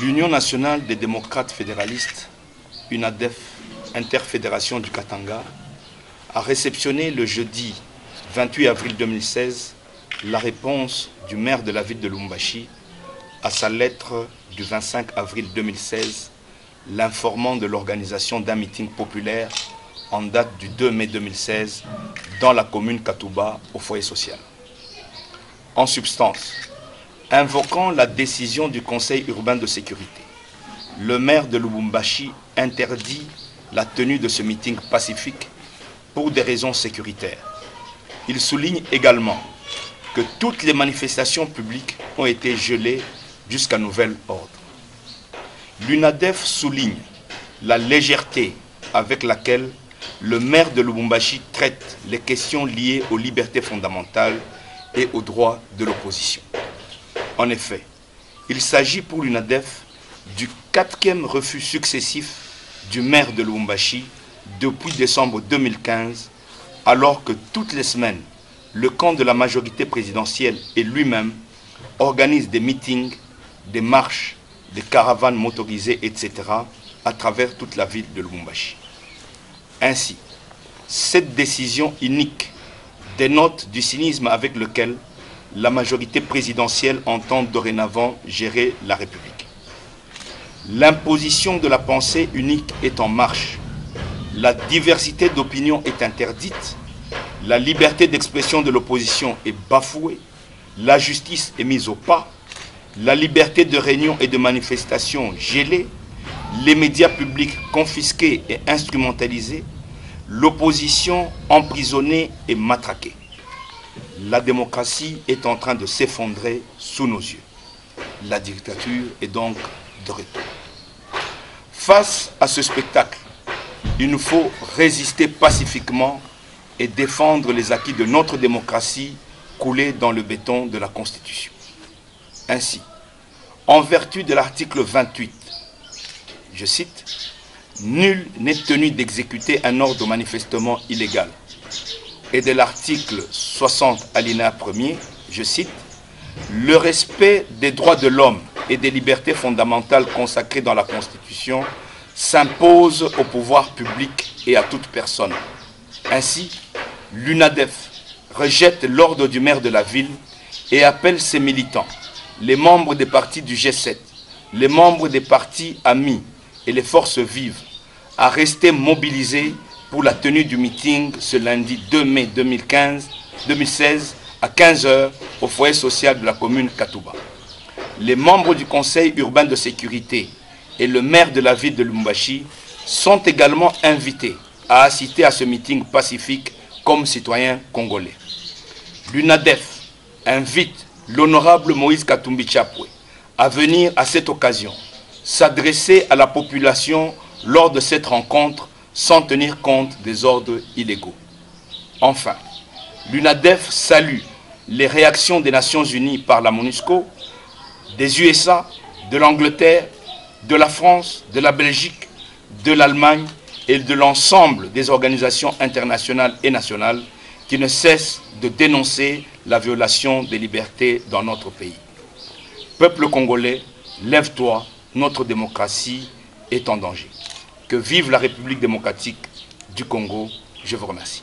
L'Union nationale des démocrates fédéralistes, UNADEF, Interfédération du Katanga, a réceptionné le jeudi 28 avril 2016 la réponse du maire de la ville de Lubumbashi à sa lettre du 25 avril 2016 l'informant de l'organisation d'un meeting populaire en date du 2 mai 2016 dans la commune Katouba au foyer social. En substance, invoquant la décision du Conseil urbain de sécurité, le maire de Lubumbashi interdit la tenue de ce meeting pacifique pour des raisons sécuritaires. Il souligne également que toutes les manifestations publiques ont été gelées jusqu'à nouvel ordre. L'UNADEF souligne la légèreté avec laquelle le maire de Lubumbashi traite les questions liées aux libertés fondamentales et aux droits de l'opposition. En effet, il s'agit pour l'UNADEF du 4e refus successif du maire de Lubumbashi depuis décembre 2015, alors que toutes les semaines, le camp de la majorité présidentielle et lui-même organisent des meetings, des marches, des caravanes motorisées, etc. à travers toute la ville de Lubumbashi. Ainsi, cette décision unique dénote du cynisme avec lequel la majorité présidentielle entend dorénavant gérer la République. L'imposition de la pensée unique est en marche. La diversité d'opinions est interdite. La liberté d'expression de l'opposition est bafouée. La justice est mise au pas. La liberté de réunion et de manifestation gelée. Les médias publics confisqués et instrumentalisés. L'opposition emprisonnée et matraquée. La démocratie est en train de s'effondrer sous nos yeux. La dictature est donc de retour. Face à ce spectacle, il nous faut résister pacifiquement et défendre les acquis de notre démocratie coulés dans le béton de la Constitution. Ainsi, en vertu de l'article 28, je cite, « Nul n'est tenu d'exécuter un ordre manifestement illégal » et de l'article 60 alinéa 1er, je cite, « Le respect des droits de l'homme et des libertés fondamentales consacrées dans la Constitution s'impose au pouvoir public et à toute personne. » Ainsi, l'UNADEF rejette l'ordre du maire de la ville et appelle ses militants, les membres des partis du G7, les membres des partis amis et les forces vives à rester mobilisés pour la tenue du meeting ce lundi 2 mai 2016 à 15 h au foyer social de la commune Katouba. Les membres du Conseil urbain de sécurité et le maire de la ville de Lubumbashi sont également invités à assister à ce meeting pacifique comme citoyens congolais. L'UNADEF invite l'honorable Moïse Katumbi Chapwe à venir à cette occasion s'adresser à la population lors de cette rencontre sans tenir compte des ordres illégaux. Enfin, l'UNADEF salue les réactions des Nations Unies par la MONUSCO, des USA, de l'Angleterre, de la France, de la Belgique, de l'Allemagne et de l'ensemble des organisations internationales et nationales qui ne cessent de dénoncer la violation des libertés dans notre pays. Peuple congolais, lève-toi, notre démocratie est en danger. Que vive la République démocratique du Congo. Je vous remercie.